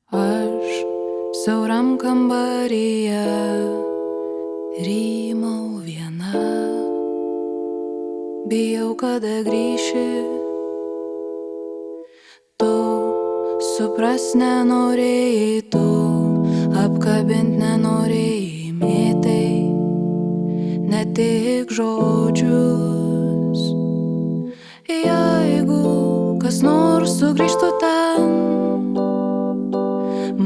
Aš siauram kambaryje rymau viena, bijau, kada grįši. Tu supras nenorėjai, tu apkabint nenorėjai, mėtai ne tik žodžius. Jeigu kas nors sugrįžtų ten,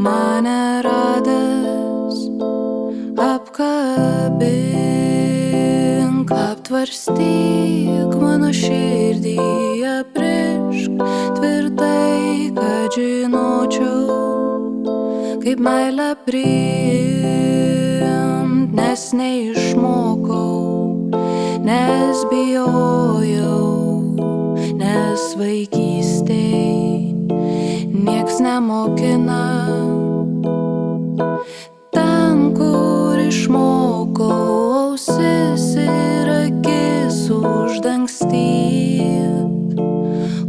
mane radęs, apkabink, aptvarstyk mano širdį, aprišk tvirtai, kad žinočiau, kaip meilę priimt, nes neišmokau, nes bijojau, nes vaikystėj nieks nemokina. Ten, kur išmokau, ausis ir akis uždangstyt,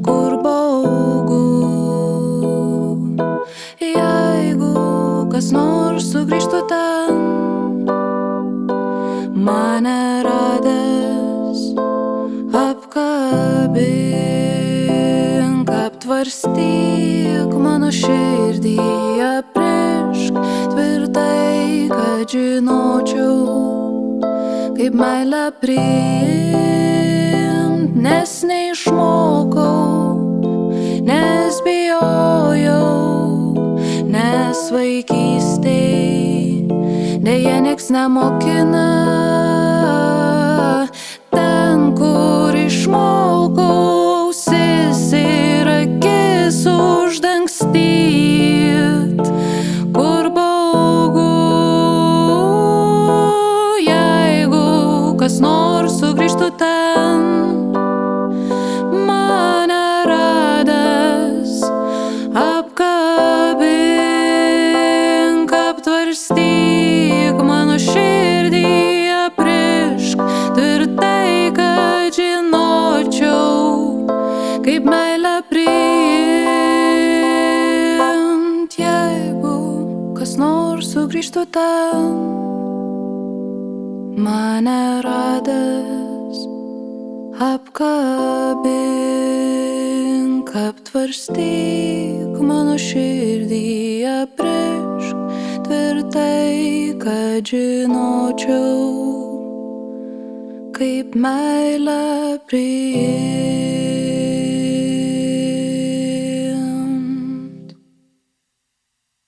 kur baugu. Jeigu kas nors sugrįžtų ten, mane radęs, apkabink, aptvarstyk mano širdį, aprišk tvirtai, kad žinočiau, kaip meilę priimt, nes neišmokau, nes bijojau, nes vaikystėj deja nieks nemokina. Ten, kur išmokau, ausis ir akis uždangstyt, kur baugu. Jeigu kas nors sugrįžtų ten, mane radęs, apkabink, aptvarstyk mano širdį, aprišk tvirtai, kad žinočiau, kaip meilę priimt. Jeigu kas nors sugrįžtų ten, mane radęs, apkabink, aptvarstyk mano širdį, aprišk tvirtai, kad žinočiau, kaip meilę priimt.